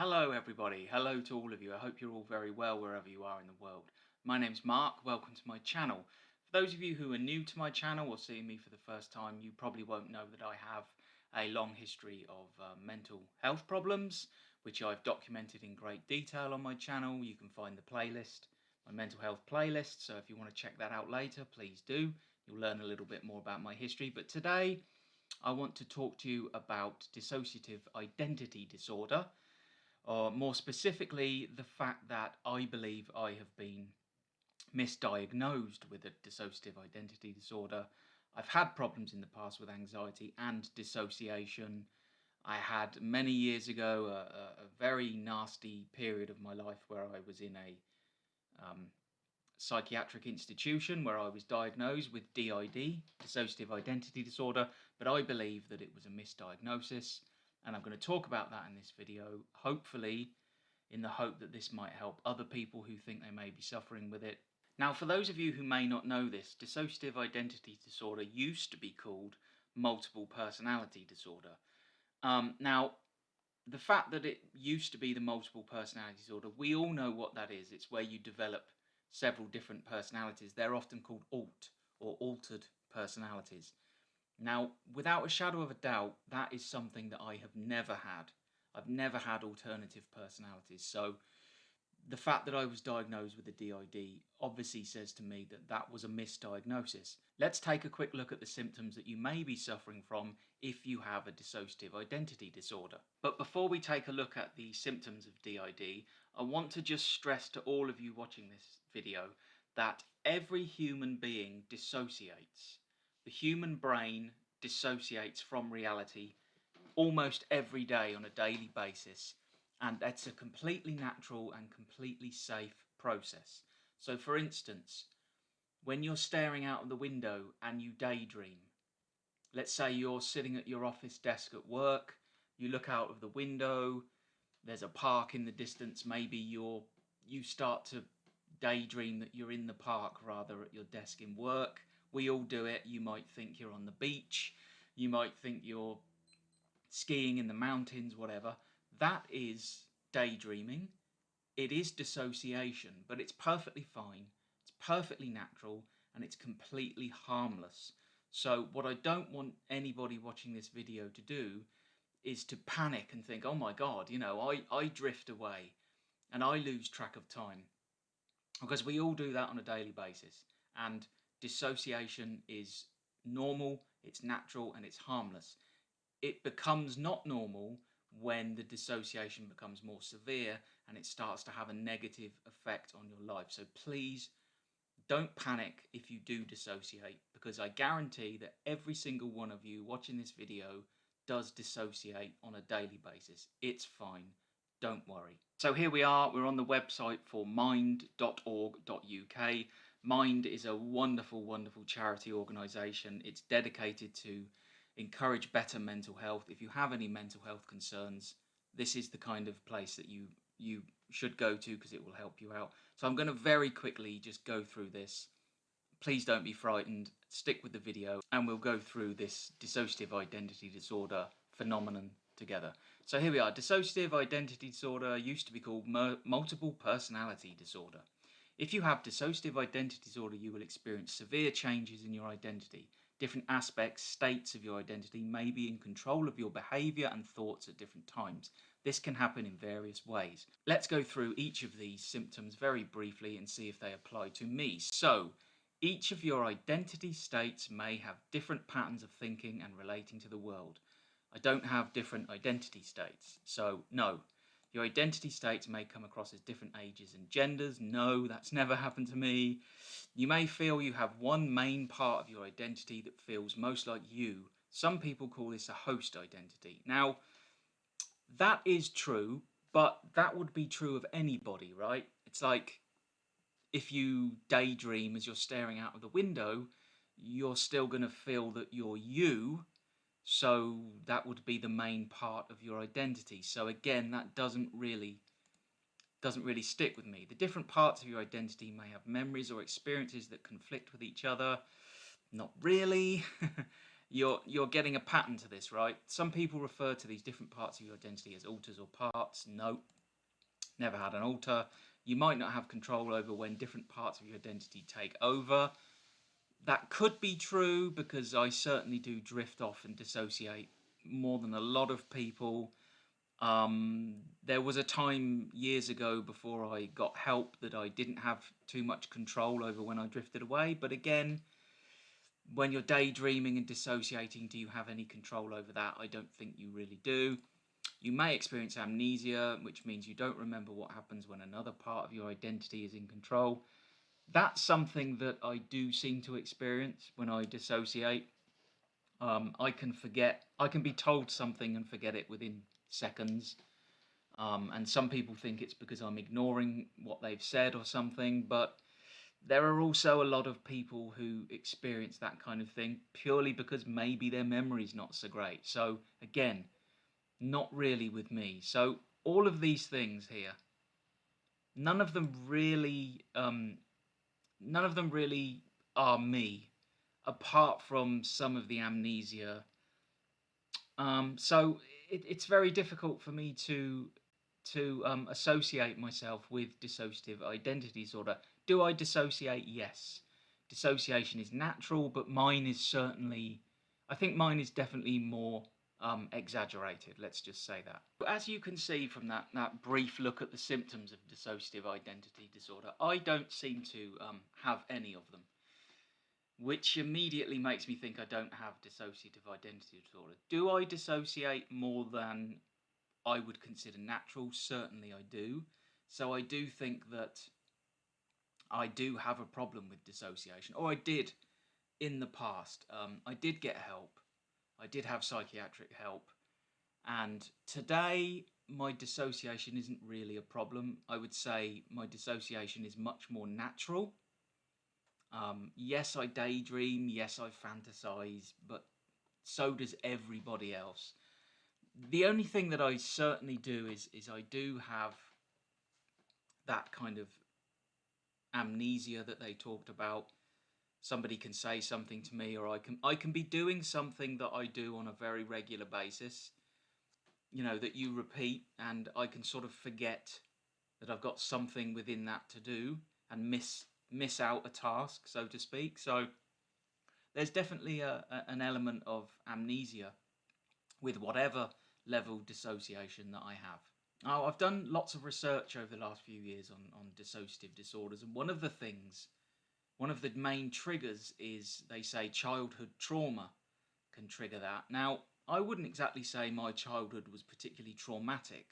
Hello everybody, hello to all of you. I hope you're all very well wherever you are in the world. My name's Mark, welcome to my channel. For those of you who are new to my channel or seeing me for the first time, you probably won't know that I have a long history of mental health problems, which I've documented in great detail on my channel. You can find the playlist, my mental health playlist, so if you want to check that out later, please do. You'll learn a little bit more about my history, but today I want to talk to you about dissociative identity disorder, or more specifically, the fact that I believe I have been misdiagnosed with a dissociative identity disorder. I've had problems in the past with anxiety and dissociation. I had many years ago a very nasty period of my life where I was in a psychiatric institution where I was diagnosed with DID, dissociative identity disorder, but I believe that it was a misdiagnosis, and I'm going to talk about that in this video, hopefully in the hope that this might help other people who think they may be suffering with it. Now, for those of you who may not know this, dissociative identity disorder used to be called multiple personality disorder. Now, the fact that it used to be the multiple personality disorder, we all know what that is. It's where you develop several different personalities. They're often called alt or altered personalities. Now, without a shadow of a doubt, that is something that I have never had. I've never had alternative personalities. So the fact that I was diagnosed with a DID obviously says to me that that was a misdiagnosis. Let's take a quick look at the symptoms that you may be suffering from if you have a dissociative identity disorder. But before we take a look at the symptoms of DID, I want to just stress to all of you watching this video that every human being dissociates. The human brain dissociates from reality almost every day on a daily basis, and that's a completely natural and completely safe process. So for instance, when you're staring out of the window and you daydream, let's say you're sitting at your office desk at work, you look out of the window, there's a park in the distance, maybe you start to daydream that you're in the park rather at your desk in work. We all do it. You might think you're on the beach, you might think you're skiing in the mountains, whatever. That is daydreaming. It is dissociation, but it's perfectly fine, it's perfectly natural, and it's completely harmless. So what I don't want anybody watching this video to do is to panic and think, oh my God, I drift away and I lose track of time. Because we all do that on a daily basis. And dissociation is normal, it's natural, and it's harmless. It becomes not normal when the dissociation becomes more severe and it starts to have a negative effect on your life. So please don't panic if you do dissociate, because I guarantee that every single one of you watching this video does dissociate on a daily basis. It's fine. Don't worry. So here we are, we're on the website for mind.org.uk. Mind is a wonderful, wonderful charity organisation. It's dedicated to encourage better mental health. If you have any mental health concerns, this is the kind of place that you should go to, because it will help you out. So I'm going to very quickly just go through this. Please don't be frightened, stick with the video, and we'll go through this dissociative identity disorder phenomenon together. So here we are. Dissociative identity disorder used to be called multiple personality disorder. If you have dissociative identity disorder, you will experience severe changes in your identity. Different aspects, states of your identity may be in control of your behaviour and thoughts at different times. This can happen in various ways. Let's go through each of these symptoms very briefly and see if they apply to me. So, each of your identity states may have different patterns of thinking and relating to the world. I don't have different identity states, so no. Your identity states may come across as different ages and genders. No, that's never happened to me. You may feel you have one main part of your identity that feels most like you. Some people call this a host identity. Now, that is true, but that would be true of anybody, right? It's like if you daydream as you're staring out of the window, you're still going to feel that you're you. So that would be the main part of your identity. So again, that doesn't really stick with me. The different parts of your identity may have memories or experiences that conflict with each other. Not really. you're getting a pattern to this, right? Some people refer to these different parts of your identity as alters or parts. No, never had an alter. You might not have control over when different parts of your identity take over. That could be true because I certainly do drift off and dissociate more than a lot of people. There was a time years ago before I got help that I didn't have too much control over when I drifted away. But again, when you're daydreaming and dissociating, do you have any control over that? I don't think you really do. You may experience amnesia, which means you don't remember what happens when another part of your identity is in control. That's something that I do seem to experience when I dissociate. I can be told something and forget it within seconds. And some people think it's because I'm ignoring what they've said or something, but there are also a lot of people who experience that kind of thing purely because maybe their memory's not so great. So again, not really with me. So all of these things here, none of them really, none of them really are me, apart from some of the amnesia. So it's very difficult for me to associate myself with dissociative identity disorder. Do I dissociate? Yes. Dissociation is natural, but mine is certainly, I think mine is definitely more exaggerated, let's just say that. As you can see from that brief look at the symptoms of dissociative identity disorder, I don't seem to have any of them, which immediately makes me think I don't have dissociative identity disorder. Do I dissociate more than I would consider natural? Certainly I do. So I do think that I do have a problem with dissociation, or I did in the past. I did get help. I did have psychiatric help. And today, my dissociation isn't really a problem. I would say my dissociation is much more natural. Yes, I daydream. Yes, I fantasize. But so does everybody else. The only thing that I certainly do is I do have that kind of amnesia that they talked about. Somebody can say something to me, or I can be doing something that I do on a very regular basis, that you repeat, and I can sort of forget that I've got something within that to do and miss out a task, so to speak. So there's definitely an element of amnesia with whatever level dissociation that I have. Now, I've done lots of research over the last few years on dissociative disorders, and one of the main triggers is, they say, childhood trauma can trigger that. Now, I wouldn't exactly say my childhood was particularly traumatic,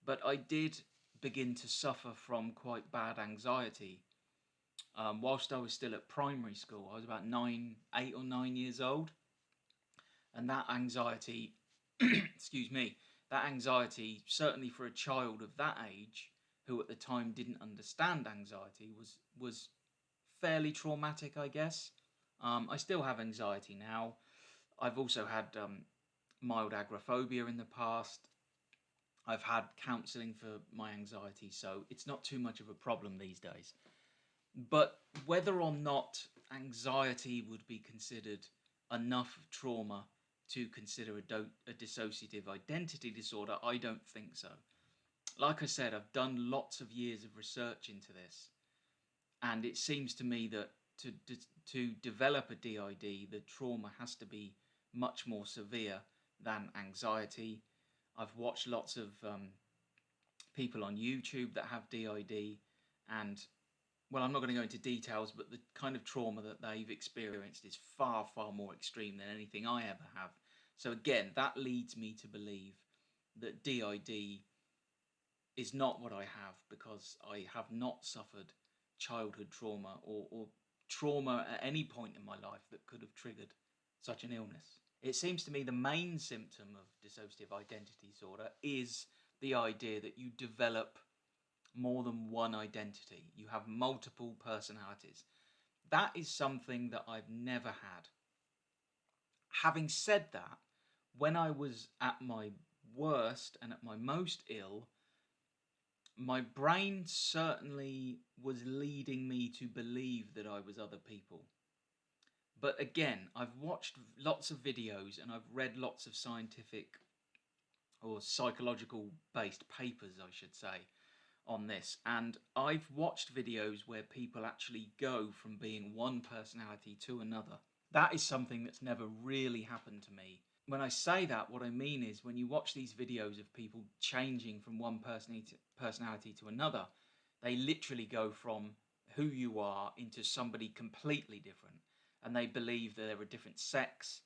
but I did begin to suffer from quite bad anxiety. Whilst I was still at primary school, I was about 8 or 9 years old, and that anxiety, excuse me, that anxiety, certainly for a child of that age, who at the time didn't understand anxiety, was fairly traumatic, I guess. I still have anxiety now. I've also had mild agoraphobia in the past. I've had counselling for my anxiety, so it's not too much of a problem these days. But whether or not anxiety would be considered enough trauma to consider a dissociative identity disorder, I don't think so. Like I said, I've done lots of years of research into this, and it seems to me that to develop a DID, the trauma has to be much more severe than anxiety. I've watched lots of people on YouTube that have DID, and well, I'm not going to go into details, but the kind of trauma that they've experienced is far, far more extreme than anything I ever have. So again, that leads me to believe that DID is not what I have, because I have not suffered childhood trauma or trauma at any point in my life that could have triggered such an illness. It seems to me the main symptom of dissociative identity disorder is the idea that you develop more than one identity. You have multiple personalities. That is something that I've never had. Having said that, when I was at my worst and at my most ill, my brain certainly was leading me to believe that I was other people. But again, I've watched lots of videos and I've read lots of scientific or psychological based papers, I should say, on this. And I've watched videos where people actually go from being one personality to another. That is something that's never really happened to me. When I say that, what I mean is when you watch these videos of people changing from one personality to another, they literally go from who you are into somebody completely different. And they believe that they're a different sex,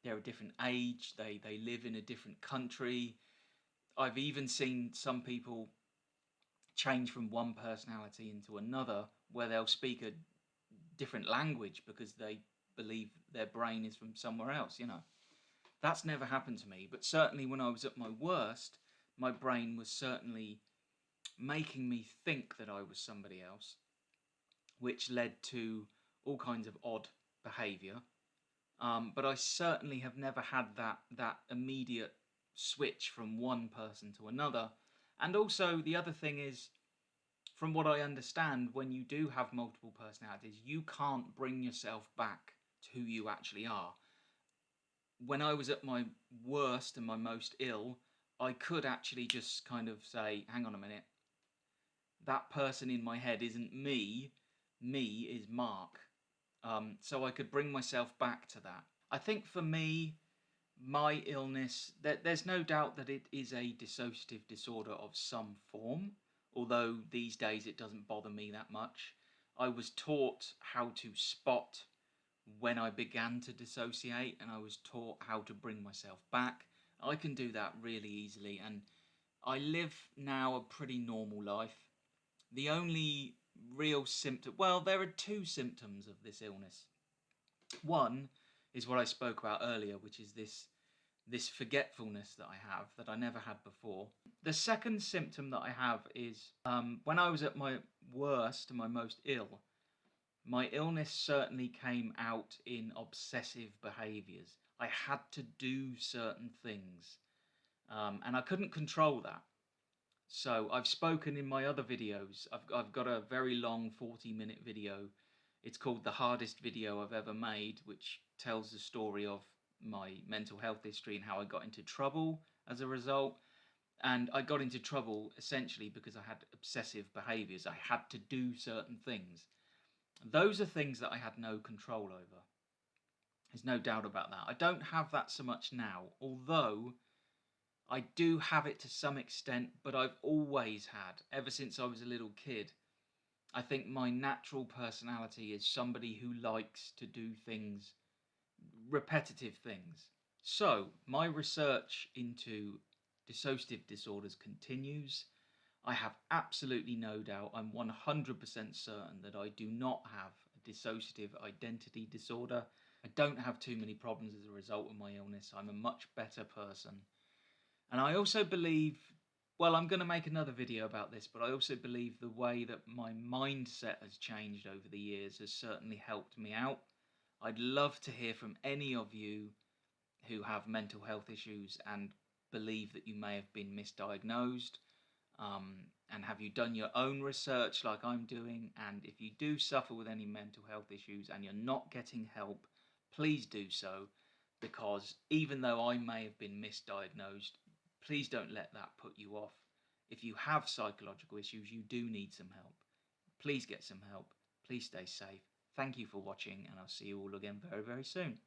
they're a different age, they live in a different country. I've even seen some people change from one personality into another where they'll speak a different language because they believe their brain is from somewhere else, you know. That's never happened to me, but certainly when I was at my worst, my brain was certainly making me think that I was somebody else, which led to all kinds of odd behaviour. But I certainly have never had that immediate switch from one person to another. And also the other thing is, from what I understand, when you do have multiple personalities, you can't bring yourself back to who you actually are. When I was at my worst and my most ill, I could actually just kind of say, hang on a minute, that person in my head isn't me, me is Mark. So I could bring myself back to that. I think for me, my illness, there's no doubt that it is a dissociative disorder of some form, although these days it doesn't bother me that much. I was taught how to spot when I began to dissociate, and I was taught how to bring myself back. I can do that really easily, and I live now a pretty normal life. The only real symptom, well, there are two symptoms of this illness. One is what I spoke about earlier, which is this forgetfulness that I have that I never had before. The second symptom that I have is when I was at my worst and my most ill, my illness certainly came out in obsessive behaviours. I had to do certain things, and I couldn't control that. So I've spoken in my other videos. I've got a very long 40-minute video. It's called The Hardest Video I've Ever Made, which tells the story of my mental health history and how I got into trouble as a result. And I got into trouble essentially because I had obsessive behaviours. I had to do certain things. Those are things that I had no control over. There's no doubt about that. I don't have that so much now, although I do have it to some extent, but I've always had, ever since I was a little kid. I think my natural personality is somebody who likes to do things, repetitive things. So, my research into dissociative disorders continues. I have absolutely no doubt, I'm 100% certain that I do not have a dissociative identity disorder. I don't have too many problems as a result of my illness. I'm a much better person. And I also believe, well, I'm going to make another video about this, but I also believe the way that my mindset has changed over the years has certainly helped me out. I'd love to hear from any of you who have mental health issues and believe that you may have been misdiagnosed. And have you done your own research like I'm doing? And if you do suffer with any mental health issues and you're not getting help, please do so, because even though I may have been misdiagnosed, please don't let that put you off. If you have psychological issues, you do need some help. Please get some help. Please stay safe. Thank you for watching, and I'll see you all again very, very soon.